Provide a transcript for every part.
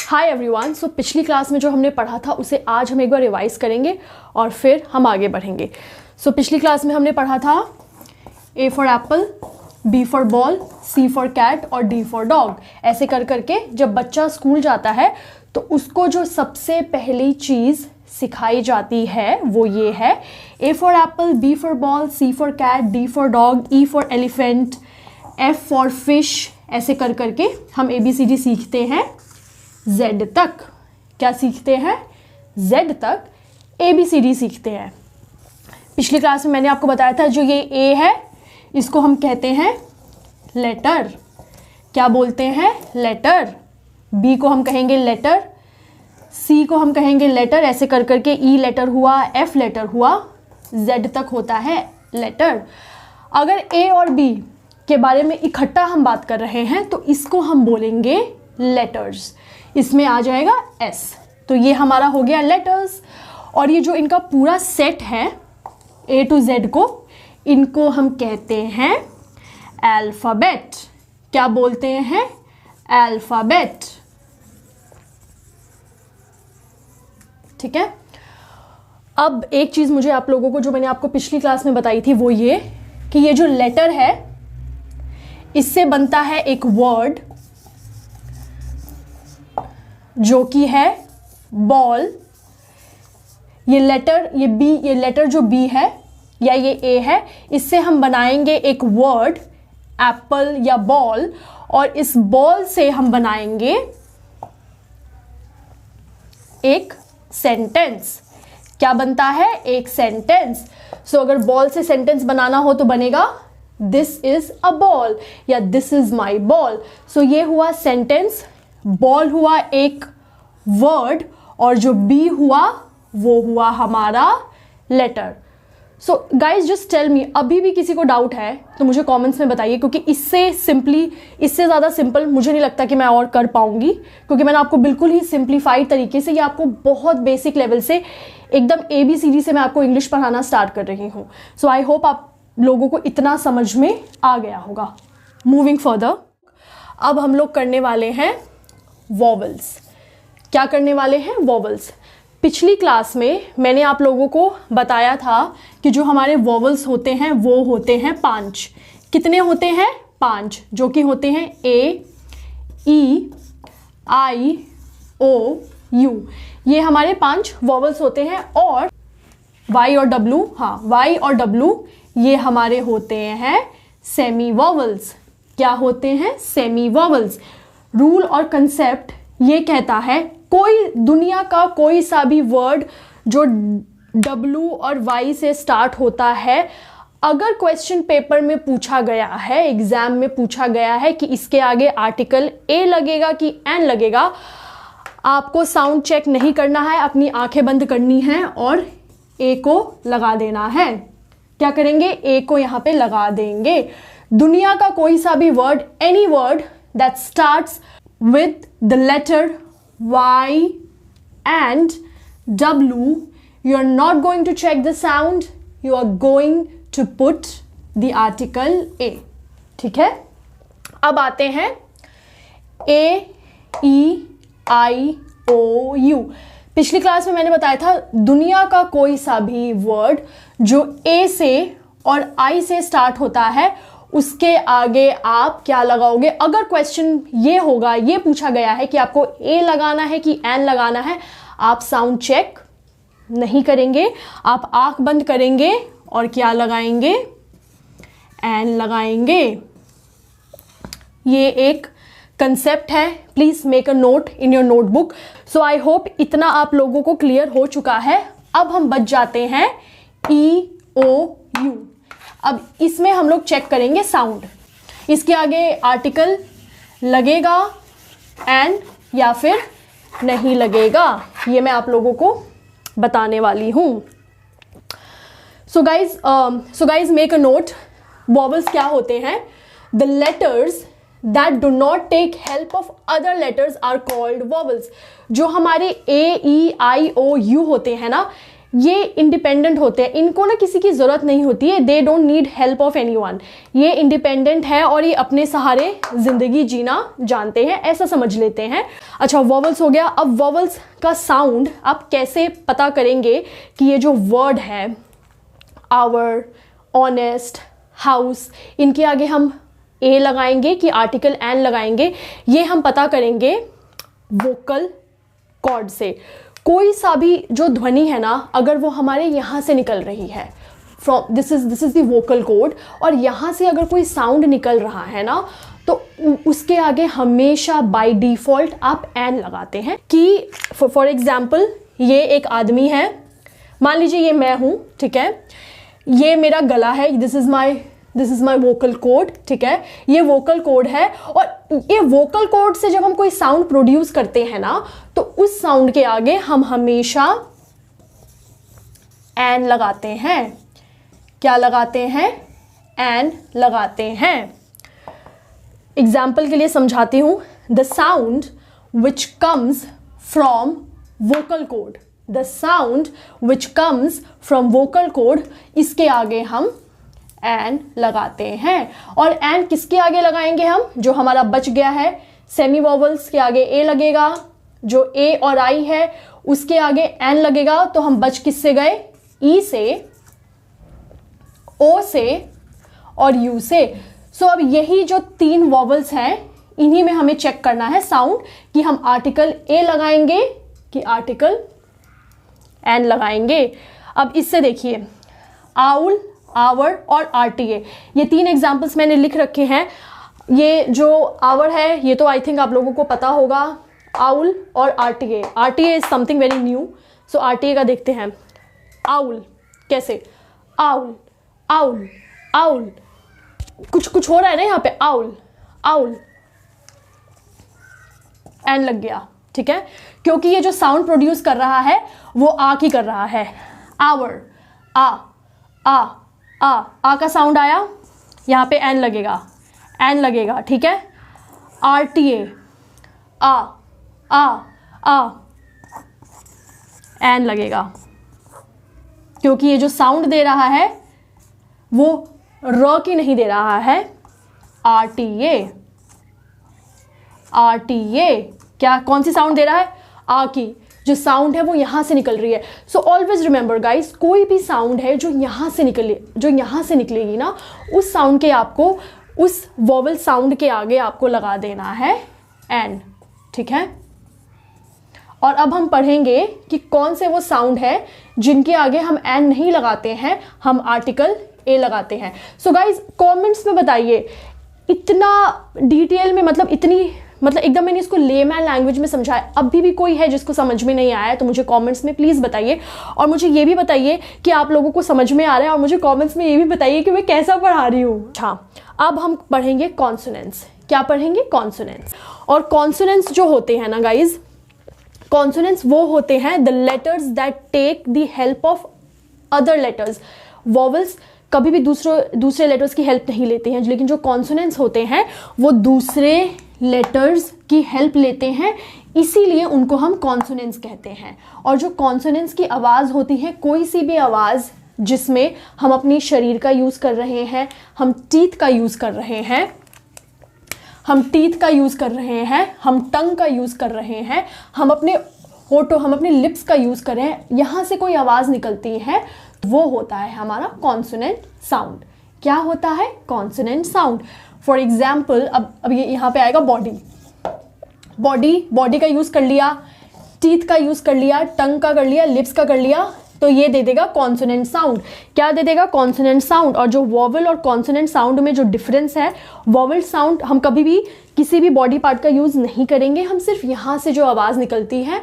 Hi everyone. सो पिछली class में जो हमने पढ़ा था उसे आज हम एक बार रिवाइज करेंगे और फिर हम आगे बढ़ेंगे। सो पिछली क्लास में हमने पढ़ा था A for apple, B for ball, C for cat और डी फॉर डॉग। ऐसे कर करके जब बच्चा स्कूल जाता है तो उसको जो सबसे पहली चीज़ सिखाई जाती है वो ये है A for apple, B for ball, C for cat, D for dog, E for elephant, F for fish. ऐसे कर करके हम ABCD सीखते हैं Z तक। क्या सीखते हैं? Z तक ABCD सीखते हैं। पिछली क्लास में मैंने आपको बताया था जो ये A है इसको हम कहते हैं लेटर। क्या बोलते हैं? लेटर। B को हम कहेंगे लेटर, C को हम कहेंगे लेटर। ऐसे कर करके E लेटर हुआ, F लेटर हुआ, Z तक होता है लेटर। अगर A और B के बारे में इकट्ठा हम बात कर रहे हैं तो इसको हम बोलेंगे लेटर्स। इसमें आ जाएगा S। तो ये हमारा हो गया लेटर्स। और ये जो इनका पूरा सेट है A to Z को, इनको हम कहते हैं अल्फ़ाबेट। क्या बोलते हैं? अल्फ़ाबेट। ठीक है। अब एक चीज़ मुझे आप लोगों को जो मैंने आपको पिछली क्लास में बताई थी वो ये कि ये जो लेटर है इससे बनता है एक वर्ड जो कि है बॉल। ये लेटर जो B है या ये A है, इससे हम बनाएंगे एक वर्ड एप्पल या बॉल, और इस बॉल से हम बनाएंगे एक सेंटेंस। क्या बनता है? एक सेंटेंस। सो अगर बॉल से सेंटेंस बनाना हो तो बनेगा दिस इज अ बॉल या दिस इज माई बॉल। सो ये हुआ सेंटेंस, बॉल हुआ एक वर्ड, और जो बी हुआ वो हुआ हमारा letter. So guys just tell me, अभी भी किसी को डाउट है तो मुझे कमेंट्स में बताइए, क्योंकि इससे ज़्यादा सिंपल मुझे नहीं लगता कि मैं और कर पाऊंगी, क्योंकि मैंने आपको बिल्कुल ही सिंप्लीफाइड तरीके से, या आपको बहुत बेसिक लेवल से एकदम ABCD से मैं आपको इंग्लिश पढ़ाना स्टार्ट कर रही हूँ। सो आई होप आप लोगों को इतना समझ में आ गया होगा। मूविंग फर्दर, अब हम लोग करने वाले हैं वॉवल्स। क्या करने वाले हैं? वॉवल्स। पिछली क्लास में मैंने आप लोगों को बताया था कि जो हमारे वॉवल्स होते हैं वो होते हैं 5। कितने होते हैं? 5, जो कि होते हैं A, E, I, O, U। ये हमारे 5 वॉवल्स होते हैं। और Y और W, हाँ, Y और W ये हमारे होते हैं सेमी वॉवल्स। क्या होते हैं? Semi vowels. रूल और कंसेप्ट ये कहता है कोई दुनिया का कोई सा भी वर्ड जो W और Y से स्टार्ट होता है, अगर क्वेश्चन पेपर में पूछा गया है, एग्जाम में पूछा गया है कि इसके आगे आर्टिकल A लगेगा कि N लगेगा, आपको साउंड चेक नहीं करना है, अपनी आंखें बंद करनी है और A को लगा देना है। क्या करेंगे? A को यहाँ पे लगा देंगे। दुनिया का कोई सा भी word, any word that starts with the letter Y and W, you are not going to check the sound, you are going to put the article A। ठीक है। अब आते हैं A, E, I, O, U। पिछली class में मैंने बताया था दुनिया का कोई सा भी वर्ड जो A से और I से स्टार्ट होता है उसके आगे आप क्या लगाओगे। अगर क्वेश्चन ये होगा, ये पूछा गया है कि आपको A लगाना है कि N लगाना है, आप साउंड चेक नहीं करेंगे, आप आंख बंद करेंगे और क्या लगाएंगे? N लगाएंगे। ये एक कंसेप्ट है, please make a note in your notebook. So I hope इतना आप लोगों को क्लियर हो चुका है। अब हम बच जाते हैं E, O, U। अब इसमें हम लोग चेक करेंगे साउंड। इसके आगे आर्टिकल लगेगा एंड या फिर नहीं लगेगा, ये मैं आप लोगों को बताने वाली हूँ। So guys make a note. Vowels क्या होते हैं? The letters that do not take help of other letters are called vowels. जो हमारे A, E, I, O, U होते हैं ना, ये इंडिपेंडेंट होते हैं, इनको ना किसी की ज़रूरत नहीं होती है, they don't need help of anyone. ये इंडिपेंडेंट है और ये अपने सहारे ज़िंदगी जीना जानते हैं, ऐसा समझ लेते हैं। अच्छा, वॉवल्स हो गया। अब वॉवल्स का साउंड आप कैसे पता करेंगे कि ये जो वर्ड है आवर, ऑनेस्ट, हाउस, इनके आगे हम ए लगाएंगे कि आर्टिकल एन लगाएंगे, ये हम पता करेंगे वोकल कॉर्ड से। कोई सा भी जो ध्वनि है ना, अगर वो हमारे यहाँ से निकल रही है, from this is the vocal cord, और यहाँ से अगर कोई साउंड निकल रहा है ना, तो उसके आगे हमेशा बाय डिफ़ॉल्ट आप एन लगाते हैं। कि फॉर एग्जाम्पल ये एक आदमी है, मान लीजिए ये मैं हूँ, ठीक है, ये मेरा गला है, this is my vocal cord, ठीक है, ये वोकल कॉर्ड है। और ये वोकल कॉर्ड से जब हम कोई साउंड प्रोड्यूस करते हैं ना, तो उस साउंड के आगे हम हमेशा एन लगाते हैं। क्या लगाते हैं? एन लगाते हैं। एग्जाम्पल के लिए समझाती हूं। The sound which comes from vocal cord, the sound which comes from vocal cord, इसके आगे हम एन लगाते हैं। और एन किसके आगे लगाएंगे हम? जो हमारा बच गया है सेमी वॉवल्स के आगे ए लगेगा, जो ए और आई है उसके आगे एन लगेगा। तो हम बच किससे गए? ई से, ओ से और यू से। सो अब यही जो 3 वॉवल्स हैं, इन्हीं में हमें चेक करना है साउंड कि हम आर्टिकल ए लगाएंगे कि आर्टिकल एन लगाएंगे। अब इससे देखिए, आउल, आवर और आरटीए, ये 3 एग्जाम्पल्स मैंने लिख रखे हैं। ये जो आवर है ये तो आई थिंक आप लोगों को पता होगा। आउल और RTA, RTA is something very new, so RTA का देखते हैं। आउल कैसे? आउल, आउल, आउल, कुछ हो रहा है ना यहाँ पे, आउल, आउल, एन लग गया, ठीक है, क्योंकि ये जो साउंड प्रोड्यूस कर रहा है वो आ की कर रहा है। आवर, आ आ का साउंड आया, यहाँ पे एन लगेगा, एन लगेगा, ठीक है। आरटीए, आ एन लगेगा, क्योंकि ये जो साउंड दे रहा है वो र की नहीं दे रहा है, आरटीए, आरटीए क्या, कौन सी साउंड दे रहा है? आ की। जो साउंड है वो यहाँ से निकल रही है। सो ऑलवेज रिमेंबर गाइस, कोई भी साउंड है जो यहाँ से निकलेगी ना, उस साउंड के आपको, उस वॉवल साउंड के आगे आपको लगा देना है एन, ठीक है। और अब हम पढ़ेंगे कि कौन से वो साउंड है जिनके आगे हम एन नहीं लगाते हैं, हम आर्टिकल ए लगाते हैं। सो गाइज कमेंट्स में बताइए, इतना डिटेल में, मतलब एकदम मैंने इसको लेमैन लैंग्वेज में समझाया, अभी भी कोई है जिसको समझ में नहीं आया है तो मुझे कमेंट्स में प्लीज़ बताइए। और मुझे ये भी बताइए कि आप लोगों को समझ में आ रहा है, और मुझे कमेंट्स में ये भी बताइए कि मैं कैसा पढ़ा रही हूँ। हाँ, अब हम पढ़ेंगे कॉन्सोनेंट्स। क्या पढ़ेंगे? कॉन्सोनेंट्स। और कॉन्सोनेंट्स जो होते हैं ना गाइज, कॉन्सोनेंट्स वो होते हैं the letters that take the help of other letters. Vowels कभी भी दूसरे लेटर्स की हेल्प नहीं लेते हैं, लेकिन जो कॉन्सोनेंट्स होते हैं वो दूसरे लेटर्स की हेल्प लेते हैं, इसीलिए उनको हम कॉन्सोनेंट्स कहते हैं। और जो कॉन्सोनेंट्स की आवाज़ होती है, कोई सी भी आवाज़ जिसमें हम अपनी शरीर का यूज़ कर रहे हैं, हम टीथ का यूज़ कर रहे हैं, हम टंग का यूज़ कर रहे हैं, हम अपने होठों, हम अपने लिप्स का यूज़ कर रहे हैं, यहाँ से कोई आवाज़ निकलती है, वो होता है हमारा कॉन्सोनेंट साउंड। क्या होता है? Consonant sound. फॉर एग्जाम्पल, अब ये यहाँ पे आएगा बॉडी का यूज़ कर लिया, टीथ का यूज़ कर लिया, टंग का कर लिया, लिप्स का कर लिया, तो ये दे देगा कॉन्सोनेंट साउंड। क्या दे देगा? Consonant sound. और जो वॉवल और कॉन्सोनेंट साउंड में जो डिफरेंस है, वॉवल साउंड हम कभी भी किसी भी बॉडी पार्ट का यूज़ नहीं करेंगे, हम सिर्फ यहाँ से जो आवाज़ निकलती है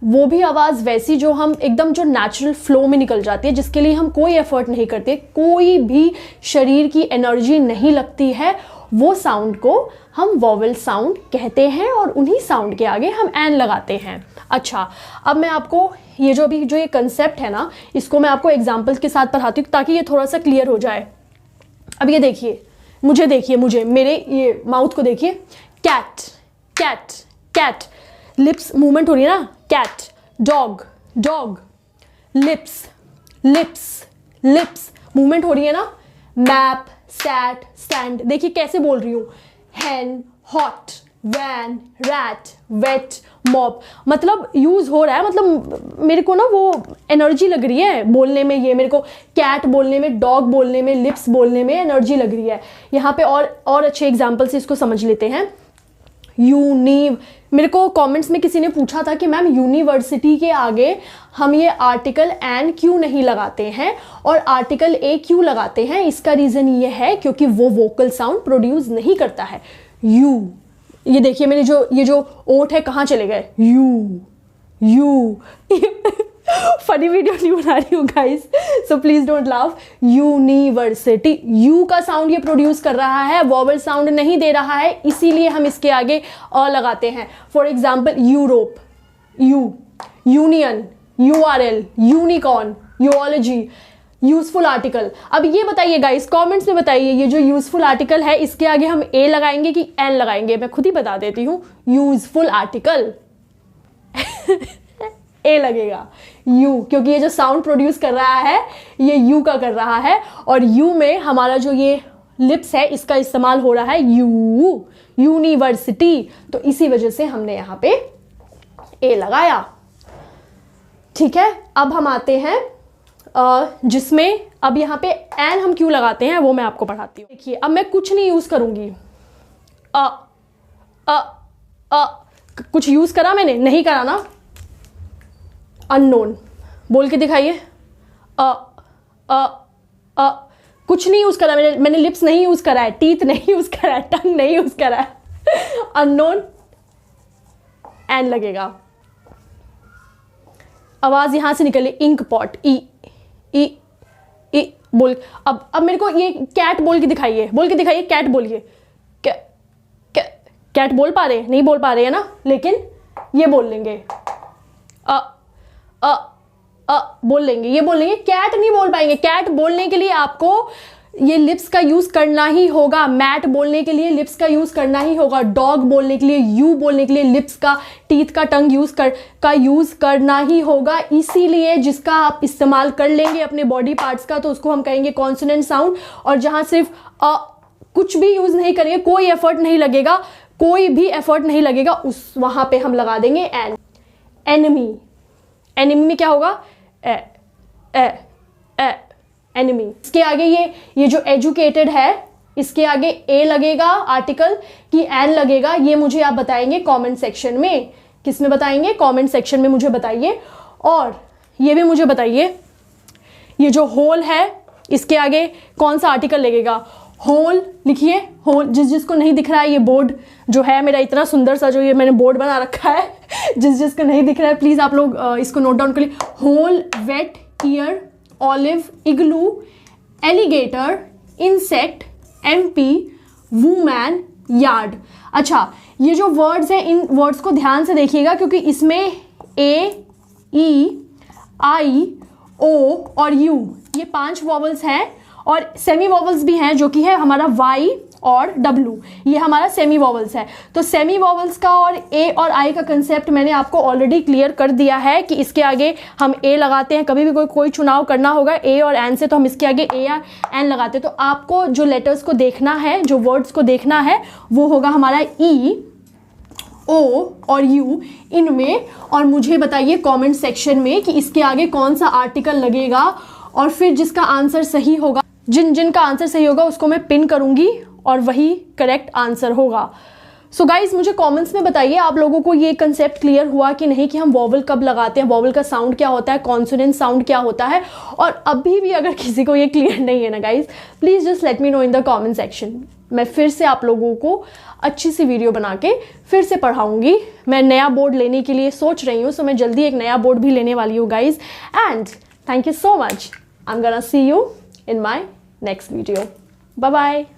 वो भी आवाज़ वैसी जो हम एकदम जो नेचुरल फ्लो में निकल जाती है, जिसके लिए हम कोई एफर्ट नहीं करते, कोई भी शरीर की एनर्जी नहीं लगती है, वो साउंड को हम वॉवल साउंड कहते हैं, और उन्हीं साउंड के आगे हम एन लगाते हैं। अच्छा, अब मैं आपको ये कंसेप्ट है ना, इसको मैं आपको एग्जाम्पल्स के साथ पढ़ाती हूँ ताकि ये थोड़ा सा क्लियर हो जाए। अब ये देखिए, मुझे मेरे ये माउथ को देखिए, cat, cat, cat, lips movement हो रही है ना, cat, dog, dog, lips, lips, lips movement हो रही है ना, मैप, सैट, स्टैंड, देखिए कैसे बोल रही हूँ, hen, hot, van, rat, wet, mop, मतलब यूज हो रहा है, मतलब मेरे को ना वो एनर्जी लग रही है बोलने में, ये मेरे को कैट बोलने में, डॉग बोलने में, लिप्स बोलने में एनर्जी लग रही है। यहाँ पे और अच्छे एग्जाम्पल से इसको समझ लेते हैं। यूनिव, मेरे को कमेंट्स में किसी ने पूछा था कि मैम यूनिवर्सिटी के आगे हम ये आर्टिकल एन क्यों नहीं लगाते हैं और आर्टिकल ए क्यों लगाते हैं। इसका रीज़न ये है क्योंकि वो वोकल साउंड प्रोड्यूस नहीं करता है। यू, ये देखिए मेरे ये जो ओठ है कहाँ चले गए, यू, यू फनी वीडियो नहीं बना रही हूँ guys, so please don't laugh. University, you का साउंड ये प्रोड्यूस कर रहा है, वॉवल साउंड नहीं दे रहा है, इसीलिए हम इसके आगे अ लगाते हैं। For example Europe, you, union, URL, unicorn, eulogy, useful article. अब ये बताइए गाइस, कमेंट्स में बताइए, ये जो यूजफुल आर्टिकल है इसके आगे हम ए लगाएंगे कि एन लगाएंगे। मैं खुद ही बता देती हूँ, यूजफुल आर्टिकल ए लगेगा, यू, क्योंकि ये जो साउंड प्रोड्यूस कर रहा है ये यू का कर रहा है, और यू में हमारा जो ये लिप्स है इसका इस्तेमाल हो रहा है, यू, यूनिवर्सिटी, तो इसी वजह से हमने यहाँ पे ए लगाया। ठीक है, अब हम आते हैं जिसमें अब यहाँ पे एन हम क्यों लगाते हैं वो मैं आपको पढ़ाती हूँ। देखिए अब मैं कुछ नहीं यूज करूंगी, कुछ यूज करा मैंने, नहीं करा ना, अननोन बोल के दिखाइए, कुछ नहीं यूज करा मैंने लिप्स नहीं यूज करा है, टीथ नहीं यूज करा है, टंग नहीं यूज करा है, अननोन, एन लगेगा। आवाज यहां से निकले, इंक पॉट, ई, ई, ई बोल। अब मेरे को ये कैट बोल के दिखाइए, कैट बोलिए, कैट बोल पा रहे, नहीं बोल पा रहे है ना, लेकिन ये बोल लेंगे, बोल लेंगे, ये बोल लेंगे, कैट नहीं बोल पाएंगे। कैट बोलने के लिए आपको ये लिप्स का यूज करना ही होगा, मैट बोलने के लिए लिप्स का यूज करना ही होगा, डॉग बोलने के लिए, यू बोलने के लिए लिप्स का, टीथ का, टंग यूज करना ही होगा। इसीलिए जिसका आप इस्तेमाल कर लेंगे अपने बॉडी पार्ट्स का तो उसको हम कहेंगे कॉन्सोनेंट साउंड, और जहां सिर्फ कुछ भी यूज नहीं करेंगे, कोई एफर्ट नहीं लगेगा, कोई भी एफर्ट नहीं लगेगा, उस वहां पे हम लगा देंगे एन। एनिमी, एनिमी में क्या होगा, एनिमी। इसके आगे ये जो एजुकेटेड है इसके आगे ए लगेगा आर्टिकल कि एन लगेगा, ये मुझे आप बताएंगे कमेंट सेक्शन में। किस में बताएंगे, कमेंट सेक्शन में मुझे बताइए। और ये भी मुझे बताइए, ये जो होल है इसके आगे कौन सा आर्टिकल लगेगा, होल लिखिए, होल। जिसको नहीं दिख रहा है, ये बोर्ड जो है मेरा इतना सुंदर सा, जो ये मैंने बोर्ड बना रखा है, जिसको नहीं दिख रहा है प्लीज आप लोग इसको नोट डाउन करिए। Hole, wet, ear, olive, igloo, alligator, insect, MP, woman, yard. अच्छा, ये जो वर्ड्स हैं इन वर्ड्स को ध्यान से देखिएगा क्योंकि इसमें ए, ई, आई, ओ और यू ये 5 वॉवल्स हैं, और सेमी वॉवल्स भी हैं जो कि है हमारा वाई और डब्लू, ये हमारा सेमी वॉवल्स है। तो सेमी वॉवल्स का और ए और आई का कंसेप्ट मैंने आपको ऑलरेडी क्लियर कर दिया है कि इसके आगे हम ए लगाते हैं। कभी भी कोई चुनाव करना होगा ए और एन से तो हम इसके आगे ए या एन लगाते हैं। तो आपको जो लेटर्स को देखना है, जो वर्ड्स को देखना है, वो होगा हमारा ई, ओ और यू इनमें। और मुझे बताइए कमेंट सेक्शन में कि इसके आगे कौन सा आर्टिकल लगेगा, और फिर जिसका आंसर सही होगा, जिनका आंसर सही होगा उसको मैं पिन करूंगी और वही करेक्ट आंसर होगा। सो गाइज मुझे कमेंट्स में बताइए आप लोगों को ये कंसेप्ट क्लियर हुआ कि नहीं, कि हम वॉवल कब लगाते हैं, वॉवल का साउंड क्या होता है, कॉन्सोनेंट साउंड क्या होता है। और अभी भी अगर किसी को ये क्लियर नहीं है ना guys, please just let me know in the comment section. मैं फिर से आप लोगों को अच्छी सी वीडियो बना के फिर से पढ़ाऊंगी। मैं नया बोर्ड लेने के लिए सोच रही हूँ, सो मैं जल्दी एक नया बोर्ड भी लेने वाली हूँ guys. And thank you so much. I am gonna see you in my next video. Bye bye.